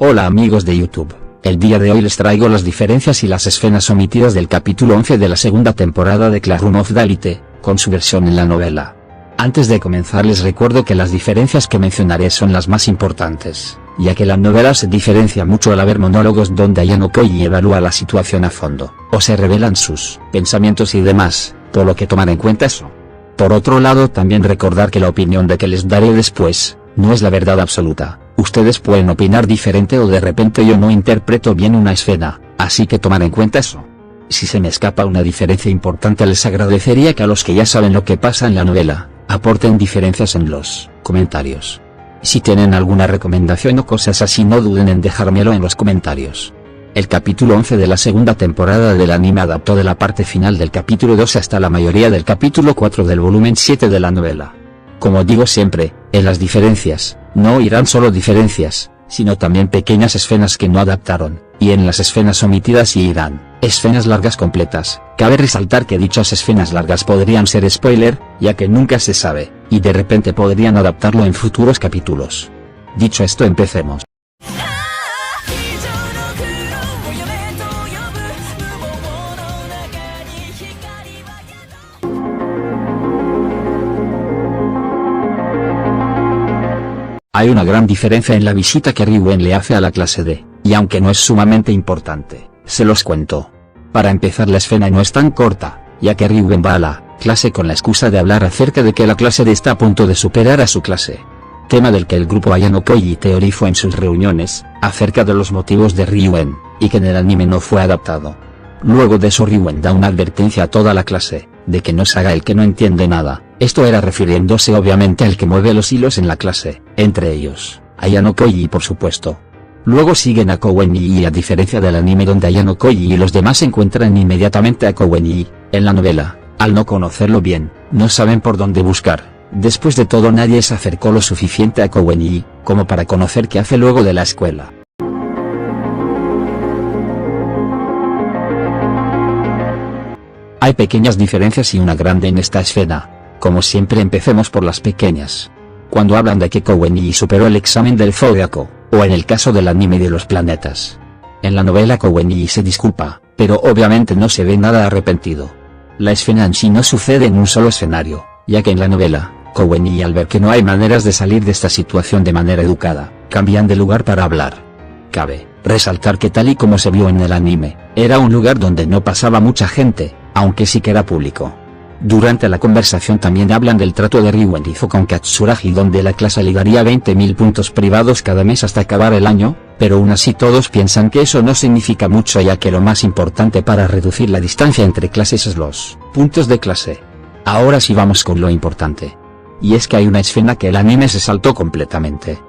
Hola amigos de YouTube, el día de hoy les traigo las diferencias y las escenas omitidas del capítulo 11 de la segunda temporada de Classroom of the Elite, con su versión en la novela. Antes de comenzar les recuerdo que las diferencias que mencionaré son las más importantes, ya que la novela se diferencia mucho al haber monólogos donde Ayano Koji evalúa la situación a fondo, o se revelan sus pensamientos y demás, por lo que tomar en cuenta eso. Por otro lado también recordar que la opinión de que les daré después, no es la verdad absoluta. Ustedes pueden opinar diferente o de repente yo no interpreto bien una escena, así que tomar en cuenta eso. Si se me escapa una diferencia importante les agradecería que a los que ya saben lo que pasa en la novela, aporten diferencias en los comentarios. Si tienen alguna recomendación o cosas así no duden en dejármelo en los comentarios. El capítulo 11 de la segunda temporada del anime adaptó de la parte final del capítulo 2 hasta la mayoría del capítulo 4 del volumen 7 de la novela. Como digo siempre, en las diferencias, no oirán solo diferencias, sino también pequeñas escenas que no adaptaron, y en las escenas omitidas sí irán escenas largas completas. Cabe resaltar que dichas escenas largas podrían ser spoiler, ya que nunca se sabe, y de repente podrían adaptarlo en futuros capítulos. Dicho esto empecemos. Hay una gran diferencia en la visita que Ryuen le hace a la clase D, y aunque no es sumamente importante, se los cuento. Para empezar la escena no es tan corta, ya que Ryuen va a la clase con la excusa de hablar acerca de que la clase D está a punto de superar a su clase. Tema del que el grupo Ayano Koji teorizó en sus reuniones, acerca de los motivos de Ryuen, y que en el anime no fue adaptado. Luego de eso Ryuen da una advertencia a toda la clase, de que no se haga el que no entiende nada. Esto era refiriéndose obviamente al que mueve los hilos en la clase, entre ellos, Ayano Koji por supuesto. Luego siguen a Kouen y a diferencia del anime donde Ayano Koji y los demás encuentran inmediatamente a Kouen en la novela, al no conocerlo bien, no saben por dónde buscar. Después de todo nadie se acercó lo suficiente a Kouen como para conocer qué hace luego de la escuela. Hay pequeñas diferencias y una grande en esta escena. Como siempre empecemos por las pequeñas. Cuando hablan de que Kouen superó el examen del Zodiaco, o en el caso del anime de los planetas. En la novela Kouen se disculpa, pero obviamente no se ve nada arrepentido. La escena en sí no sucede en un solo escenario, ya que en la novela, Kouen al ver que no hay maneras de salir de esta situación de manera educada, cambian de lugar para hablar. Cabe resaltar que tal y como se vio en el anime, era un lugar donde no pasaba mucha gente, aunque sí que era público. Durante la conversación también hablan del trato de Ryuen con Katsuragi donde la clase le daría 20.000 puntos privados cada mes hasta acabar el año, pero aún así todos piensan que eso no significa mucho ya que lo más importante para reducir la distancia entre clases es los puntos de clase. Ahora sí vamos con lo importante. Y es que hay una escena que el anime se saltó completamente.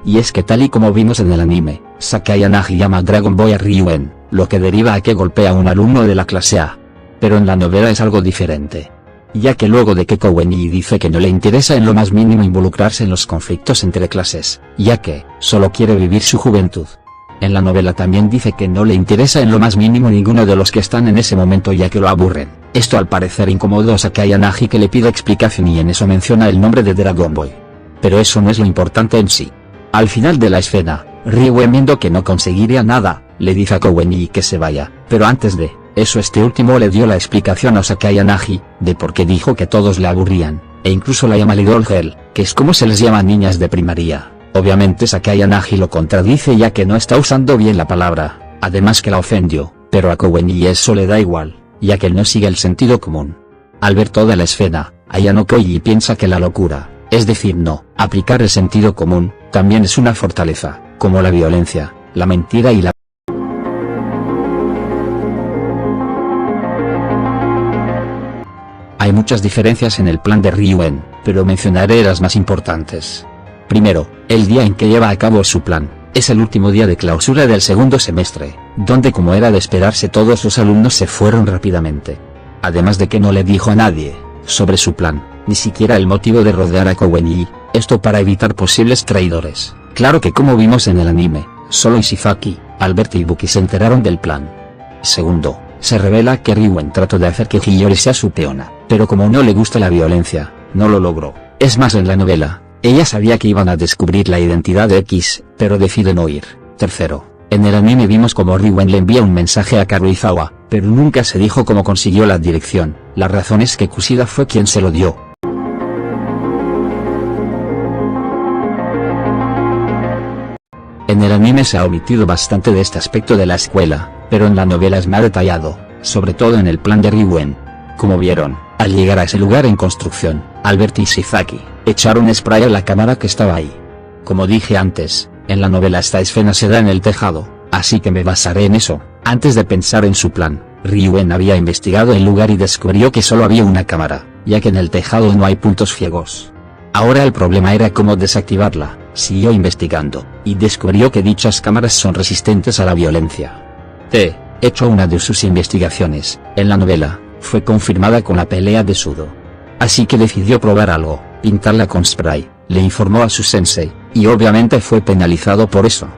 Y es que tal y como vimos en el anime, Sakai Yanagi llama Dragon Boy a Ryuen, lo que deriva a que golpea a un alumno de la clase A. Pero en la novela es algo diferente. Ya que luego de que Kouen dice que no le interesa en lo más mínimo involucrarse en los conflictos entre clases, ya que solo quiere vivir su juventud. En la novela también dice que no le interesa en lo más mínimo ninguno de los que están en ese momento ya que lo aburren. Esto al parecer incomodó a Sakai Yanagi que le pide explicación y en eso menciona el nombre de Dragon Boy. Pero eso no es lo importante en sí. Al final de la escena, Ryuen viendo que no conseguiría nada, le dice a Kouen que se vaya, pero antes de eso este último le dio la explicación a Sakai Yanagi, de por qué dijo que todos le aburrían, e incluso la llama Little Girl, que es como se les llama a niñas de primaria. Obviamente Sakai Yanagi lo contradice ya que no está usando bien la palabra, además que la ofendió, pero a Kouen eso le da igual, ya que él no sigue el sentido común. Al ver toda la escena, Ayano Koji piensa que la locura, es decir no aplicar el sentido común, también es una fortaleza, como la violencia, la mentira y la Hay muchas diferencias en el plan de Ryuen, pero mencionaré las más importantes. Primero, el día en que lleva a cabo su plan, es el último día de clausura del segundo semestre, donde como era de esperarse todos los alumnos se fueron rápidamente. Además de que no le dijo a nadie sobre su plan, ni siquiera el motivo de rodear a Kouen esto para evitar posibles traidores. Claro que como vimos en el anime, solo Ishizaki, Albert y Buki se enteraron del plan. Segundo, se revela que Ryuen trató de hacer que Hiyori sea su peona, pero como no le gusta la violencia, no lo logró. Es más en la novela, ella sabía que iban a descubrir la identidad de X, pero decide no ir, Tercero, en el anime vimos como Ryuen le envía un mensaje a Karuizawa, pero nunca se dijo cómo consiguió la dirección. La razón es que Kushida fue quien se lo dio. En el anime se ha omitido bastante de este aspecto de la escuela, pero en la novela es más detallado, sobre todo en el plan de Ryuen. Como vieron, al llegar a ese lugar en construcción, Albert y Shizaki echaron spray a la cámara que estaba ahí. Como dije antes, en la novela esta escena se da en el tejado, así que me basaré en eso. Antes de pensar en su plan, Ryuen había investigado el lugar y descubrió que solo había una cámara, ya que en el tejado no hay puntos ciegos. Ahora el problema era cómo desactivarla. Siguió investigando, y descubrió que dichas cámaras son resistentes a la violencia. De hecho, una de sus investigaciones, en la novela, fue confirmada con la pelea de Sudo. Así que decidió probar algo, pintarla con spray, le informó a su sensei, y obviamente fue penalizado por eso.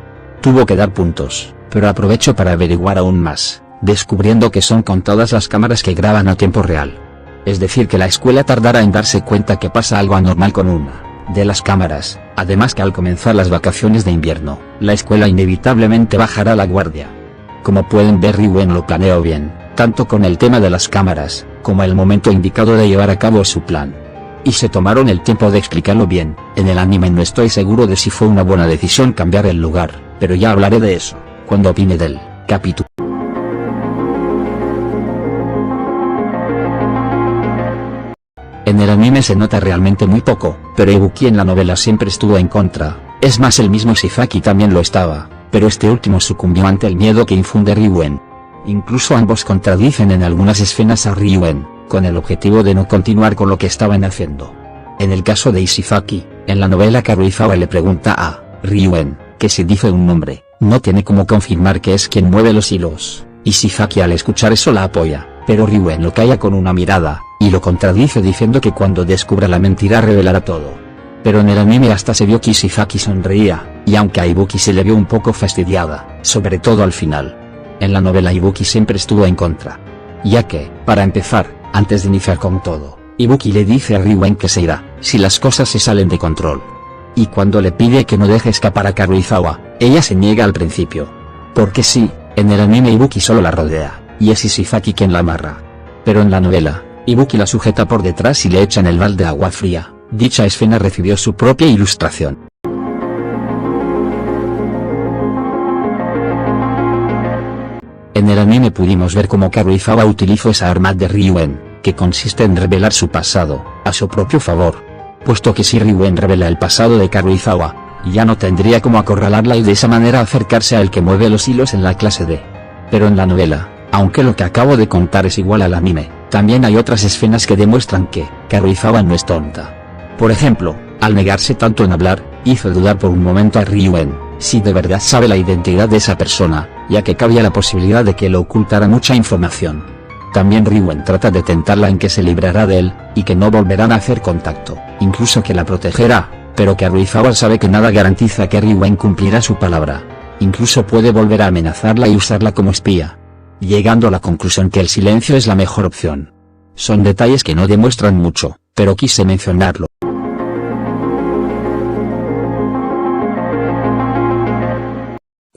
Tuvo que dar puntos, pero aprovechó para averiguar aún más, descubriendo que son contadas las cámaras que graban a tiempo real. Es decir que la escuela tardará en darse cuenta que pasa algo anormal con una de las cámaras, además que al comenzar las vacaciones de invierno, la escuela inevitablemente bajará la guardia. Como pueden ver, Ryuen lo planeó bien, tanto con el tema de las cámaras, como el momento indicado de llevar a cabo su plan. Y se tomaron el tiempo de explicarlo bien. En el anime no estoy seguro de si fue una buena decisión cambiar el lugar, pero ya hablaré de eso, cuando opine del capítulo. En el anime se nota realmente muy poco, pero Ibuki en la novela siempre estuvo en contra. Es más, el mismo Shizaki también lo estaba, pero este último sucumbió ante el miedo que infunde Ryuen. Incluso ambos contradicen en algunas escenas a Ryuen, con el objetivo de no continuar con lo que estaban haciendo. En el caso de Shizaki, en la novela Karuizawa le pregunta a Ryuen, que si dice un nombre, no tiene cómo confirmar que es quien mueve los hilos, y Shizaki al escuchar eso la apoya, pero Ryuen lo calla con una mirada, y lo contradice diciendo que cuando descubra la mentira revelará todo. Pero en el anime hasta se vio que Shizaki sonreía, y aunque a Ibuki se le vio un poco fastidiada, sobre todo al final. En la novela Ibuki siempre estuvo en contra. Ya que, para empezar, antes de iniciar con todo, Ibuki le dice a Ryuen que se irá, si las cosas se salen de control. Y cuando le pide que no deje escapar a Karuizawa, ella se niega al principio. Porque sí, en el anime Ibuki solo la rodea, y es Shizaki quien la amarra. Pero en la novela, Ibuki la sujeta por detrás y le echa en el balde de agua fría. Dicha escena recibió su propia ilustración. En el anime pudimos ver cómo Karuizawa utilizó esa arma de Ryuen, que consiste en revelar su pasado, a su propio favor. Puesto que si Ryuen revela el pasado de Karuizawa, ya no tendría cómo acorralarla y de esa manera acercarse al que mueve los hilos en la clase D. Pero en la novela, aunque lo que acabo de contar es igual al anime, también hay otras escenas que demuestran que Karuizawa no es tonta. Por ejemplo, al negarse tanto en hablar, hizo dudar por un momento a Ryuen, si de verdad sabe la identidad de esa persona, ya que cabía la posibilidad de que le ocultara mucha información. También Ryuen trata de tentarla en que se librará de él, y que no volverán a hacer contacto, incluso que la protegerá, pero Karuizawa sabe que nada garantiza que Ryuen cumplirá su palabra. Incluso puede volver a amenazarla y usarla como espía, llegando a la conclusión que el silencio es la mejor opción. Son detalles que no demuestran mucho, pero quise mencionarlo.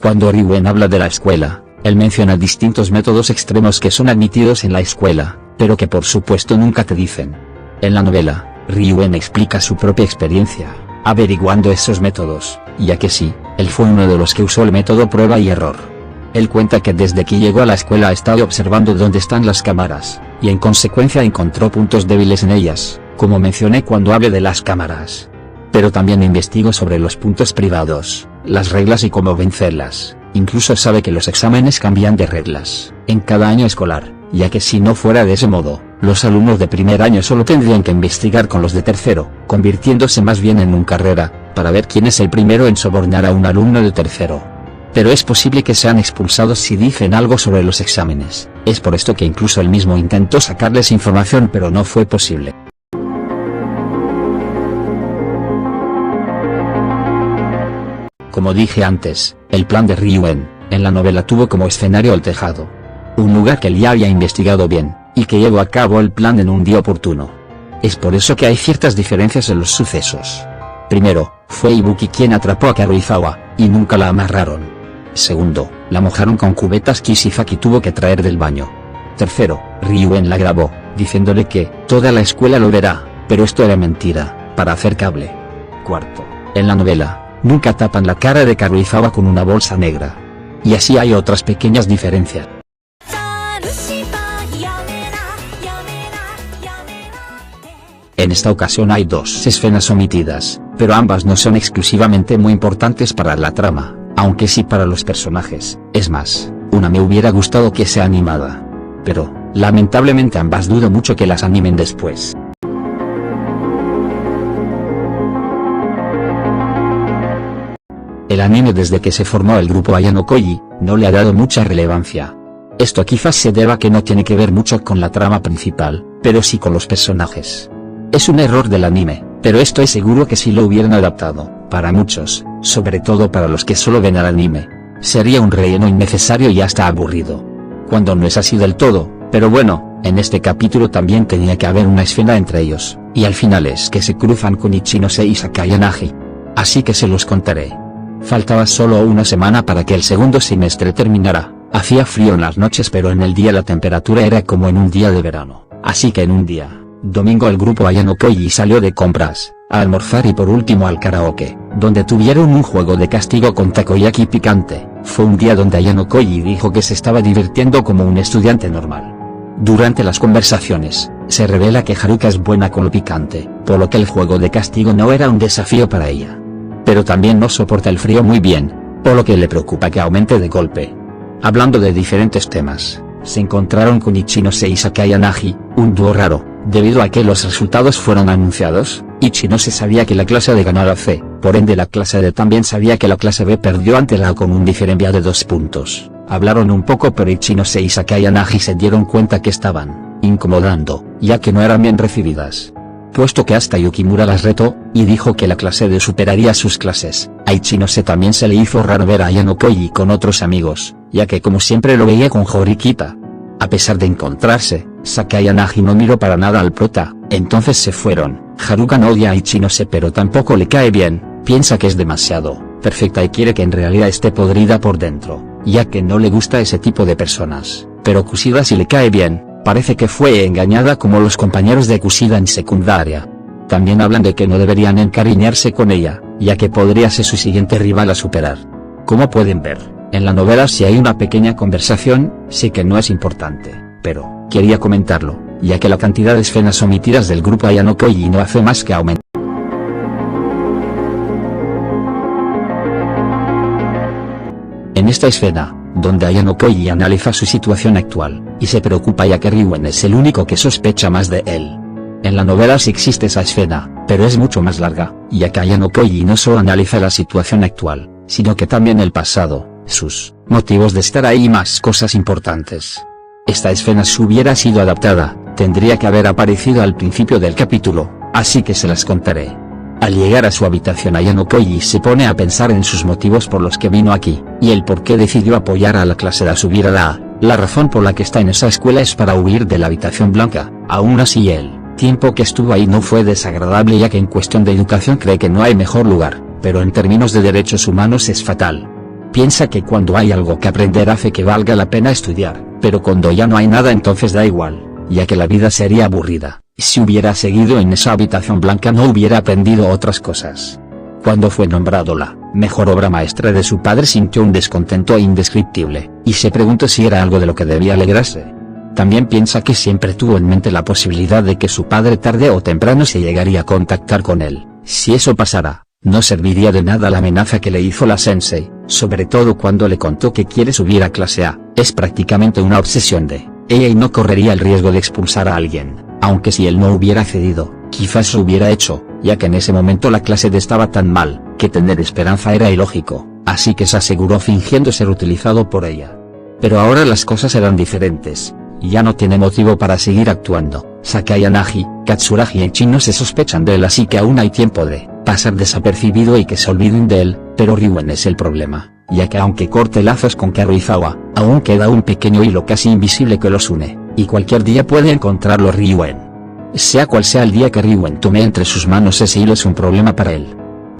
Cuando Ryuen habla de la escuela, él menciona distintos métodos extremos que son admitidos en la escuela, pero que por supuesto nunca te dicen. En la novela, Ryuen explica su propia experiencia, averiguando esos métodos, ya que sí, él fue uno de los que usó el método prueba y error. Él cuenta que desde que llegó a la escuela ha estado observando dónde están las cámaras, y en consecuencia encontró puntos débiles en ellas, como mencioné cuando hablé de las cámaras. Pero también investigó sobre los puntos privados, las reglas y cómo vencerlas. Incluso sabe que los exámenes cambian de reglas en cada año escolar, ya que si no fuera de ese modo, los alumnos de primer año solo tendrían que investigar con los de tercero, convirtiéndose más bien en una carrera, para ver quién es el primero en sobornar a un alumno de tercero. Pero es posible que sean expulsados si dicen algo sobre los exámenes. Es por esto que incluso él mismo intentó sacarles información, pero no fue posible. Como dije antes, el plan de Ryuen, en la novela tuvo como escenario el tejado. Un lugar que él ya había investigado bien, y que llevó a cabo el plan en un día oportuno. Es por eso que hay ciertas diferencias en los sucesos. Primero, fue Ibuki quien atrapó a Karuizawa, y nunca la amarraron. Segundo, la mojaron con cubetas que Shizaki tuvo que traer del baño. Tercero, Ryuen la grabó, diciéndole que toda la escuela lo verá, pero esto era mentira, para hacer cable. Cuarto, en la novela, nunca tapan la cara de Karuizawa con una bolsa negra. Y así hay otras pequeñas diferencias. En esta ocasión hay dos escenas omitidas, pero ambas no son exclusivamente muy importantes para la trama, aunque sí para los personajes. Es más, una me hubiera gustado que sea animada. Pero, lamentablemente ambas dudo mucho que las animen después. El anime desde que se formó el grupo Ayano Koji, no le ha dado mucha relevancia. Esto quizás se deba a que no tiene que ver mucho con la trama principal, pero sí con los personajes. Es un error del anime, pero estoy seguro que si lo hubieran adaptado, para muchos, sobre todo para los que solo ven al anime, sería un relleno innecesario y hasta aburrido. Cuando no es así del todo, pero bueno, en este capítulo también tenía que haber una escena entre ellos, y al final es que se cruzan con Ichinose y Sakayanagi. Así que se los contaré. Faltaba solo una semana para que el segundo semestre terminara, hacía frío en las noches pero en el día la temperatura era como en un día de verano, así que en un día, domingo el grupo Ayano Koji salió de compras, a almorzar y por último al karaoke, donde tuvieron un juego de castigo con takoyaki picante. Fue un día donde Ayano Koji dijo que se estaba divirtiendo como un estudiante normal. Durante las conversaciones, se revela que Haruka es buena con lo picante, por lo que el juego de castigo no era un desafío para ella. Pero también no soporta el frío muy bien, por lo que le preocupa que aumente de golpe. Hablando de diferentes temas, se encontraron con Ichinose y Sakayanagi, un dúo raro, debido a que los resultados fueron anunciados. Ichinose sabía que la clase D ganó la C, por ende la clase D también sabía que la clase B perdió ante la A con un diferencia de 2 puntos. Hablaron un poco pero Ichinose y Sakayanagi se dieron cuenta que estaban incomodando, ya que no eran bien recibidas. Puesto que hasta Yukimura las retó, y dijo que la clase D superaría sus clases, a Ichinose también se le hizo raro ver a Ayano Koji con otros amigos, ya que como siempre lo veía con Horikita. A pesar de encontrarse, Sakayanagi no miró para nada al prota, entonces se fueron. Haruka no odia a Ichinose pero tampoco le cae bien, piensa que es demasiado perfecta y quiere que en realidad esté podrida por dentro, ya que no le gusta ese tipo de personas, pero Kushida sí le cae bien. Parece que fue engañada como los compañeros de Kushida en secundaria. También hablan de que no deberían encariñarse con ella, ya que podría ser su siguiente rival a superar. Como pueden ver, en la novela sí hay una pequeña conversación, sé que no es importante, pero quería comentarlo, ya que la cantidad de escenas omitidas del grupo Ayano Koji no hace más que aumentar. En esta escena, donde Ayano Koji analiza su situación actual, y se preocupa ya que Ryuen es el único que sospecha más de él. En la novela sí existe esa escena, pero es mucho más larga, ya que Ayano Koji no solo analiza la situación actual, sino que también el pasado, sus motivos de estar ahí y más cosas importantes. Esta escena si hubiera sido adaptada, tendría que haber aparecido al principio del capítulo, así que se las contaré. Al llegar a su habitación Ayano Koji se pone a pensar en sus motivos por los que vino aquí, y el por qué decidió apoyar a la clase de subir a la A. La razón por la que está en esa escuela es para huir de la habitación blanca. Aún así el tiempo que estuvo ahí no fue desagradable ya que en cuestión de educación cree que no hay mejor lugar, pero en términos de derechos humanos es fatal. Piensa que cuando hay algo que aprender hace que valga la pena estudiar, pero cuando ya no hay nada entonces da igual, ya que la vida sería aburrida. Si hubiera seguido en esa habitación blanca no hubiera aprendido otras cosas. Cuando fue nombrado la mejor obra maestra de su padre sintió un descontento indescriptible, y se preguntó si era algo de lo que debía alegrarse. También piensa que siempre tuvo en mente la posibilidad de que su padre tarde o temprano se llegaría a contactar con él. Si eso pasara, no serviría de nada la amenaza que le hizo la sensei, sobre todo cuando le contó que quiere subir a clase A. Es prácticamente una obsesión de ella y no correría el riesgo de expulsar a alguien. Aunque si él no hubiera cedido, quizás lo hubiera hecho, ya que en ese momento la clase D estaba tan mal, que tener esperanza era ilógico, así que se aseguró fingiendo ser utilizado por ella. Pero ahora las cosas eran diferentes, ya no tiene motivo para seguir actuando. Sakayanagi, Katsuragi y Ichin no se sospechan de él así que aún hay tiempo de pasar desapercibido y que se olviden de él, pero Ryuen es el problema, ya que aunque corte lazos con Karuizawa, aún queda un pequeño hilo casi invisible que los une. Y cualquier día puede encontrarlo Ryuen. Sea cual sea el día que Ryuen tome entre sus manos ese hilo es un problema para él.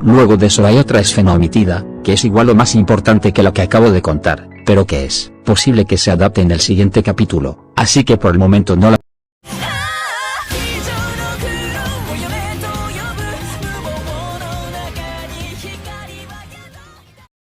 Luego de eso hay otra escena omitida, que es igual o más importante que lo que acabo de contar, pero que es posible que se adapte en el siguiente capítulo, así que por el momento no la...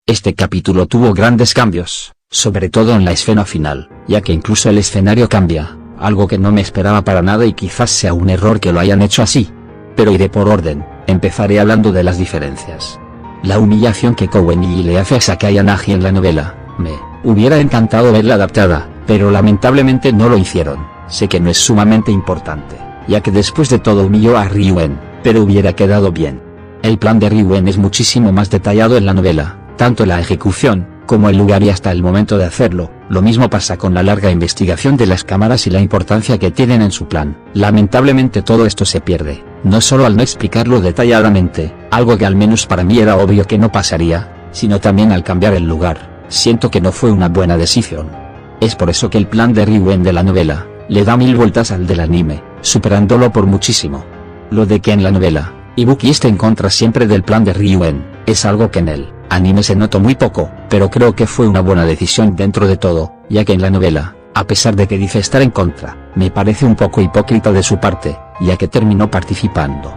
Este capítulo tuvo grandes cambios, sobre todo en la escena final, ya que incluso el escenario cambia, algo que no me esperaba para nada y quizás sea un error que lo hayan hecho así. Pero iré por orden, empezaré hablando de las diferencias. La humillación que Kouenji le hace a Sakai Yanagi en la novela, me hubiera encantado verla adaptada, pero lamentablemente no lo hicieron. Sé que no es sumamente importante, ya que después de todo humilló a Ryuen, pero hubiera quedado bien. El plan de Ryuen es muchísimo más detallado en la novela, tanto la ejecución, como el lugar y hasta el momento de hacerlo. Lo mismo pasa con la larga investigación de las cámaras y la importancia que tienen en su plan. Lamentablemente todo esto se pierde, no solo al no explicarlo detalladamente, algo que al menos para mí era obvio que no pasaría, sino también al cambiar el lugar. Siento que no fue una buena decisión. Es por eso que el plan de Ryuen de la novela le da 1000 vueltas al del anime, superándolo por muchísimo. Lo de que en la novela Ibuki esté en contra siempre del plan de Ryuen, es algo que en el anime se notó muy poco, pero creo que fue una buena decisión dentro de todo, ya que en la novela, a pesar de que dice estar en contra, me parece un poco hipócrita de su parte, ya que terminó participando.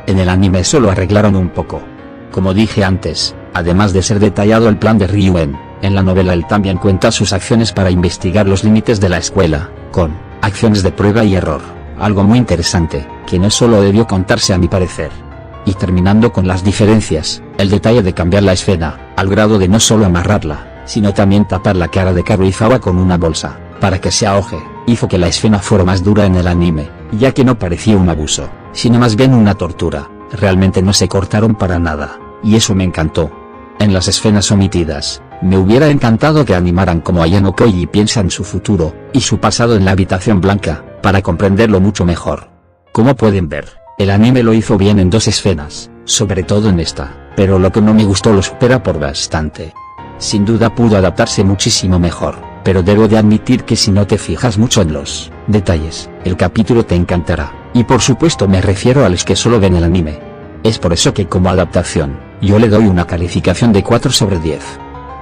En el anime eso lo arreglaron un poco. Como dije antes, además de ser detallado el plan de Ryuen, en la novela él también cuenta sus acciones para investigar los límites de la escuela, con acciones de prueba y error, algo muy interesante, que no solo debió contarse a mi parecer. Y terminando con las diferencias, el detalle de cambiar la escena, al grado de no solo amarrarla, sino también tapar la cara de Karuizawa con una bolsa, para que se ahogue, hizo que la escena fuera más dura en el anime, ya que no parecía un abuso, sino más bien una tortura. Realmente no se cortaron para nada, y eso me encantó. En las escenas omitidas, me hubiera encantado que animaran como Ayano Koji piensa en su futuro, y su pasado en la habitación blanca, para comprenderlo mucho mejor. Como pueden ver, el anime lo hizo bien en 2 escenas, sobre todo en esta, pero lo que no me gustó lo supera por bastante. Sin duda pudo adaptarse muchísimo mejor, pero debo de admitir que si no te fijas mucho en los detalles, el capítulo te encantará, y por supuesto me refiero a los que solo ven el anime. Es por eso que como adaptación, yo le doy una calificación de 4/10.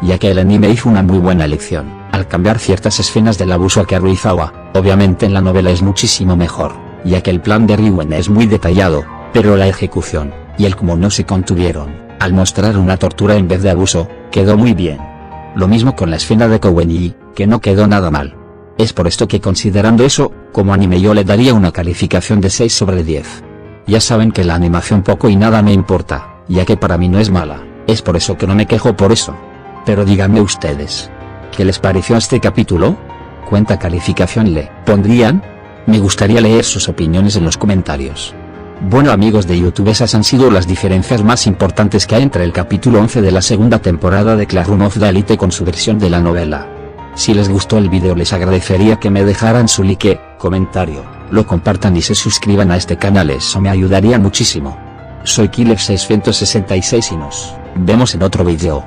Ya que el anime hizo una muy buena elección, al cambiar ciertas escenas del abuso a Karuizawa. Obviamente en la novela es muchísimo mejor, ya que el plan de Ryuen es muy detallado, pero la ejecución, y el cómo no se contuvieron, al mostrar una tortura en vez de abuso, quedó muy bien. Lo mismo con la escena de Kouenji, que no quedó nada mal. Es por esto que considerando eso, como anime yo le daría una calificación de 6/10. Ya saben que la animación poco y nada me importa, ya que para mí no es mala, es por eso que no me quejo por eso. Pero díganme ustedes, ¿qué les pareció este capítulo? ¿Cuánta calificación le pondrían? Me gustaría leer sus opiniones en los comentarios. Bueno amigos de YouTube, esas han sido las diferencias más importantes que hay entre el capítulo 11 de la segunda temporada de Classroom of the Elite con su versión de la novela. Si les gustó el video les agradecería que me dejaran su like, comentario, lo compartan y se suscriban a este canal, eso me ayudaría muchísimo. Soy Killer666 y nos vemos en otro video.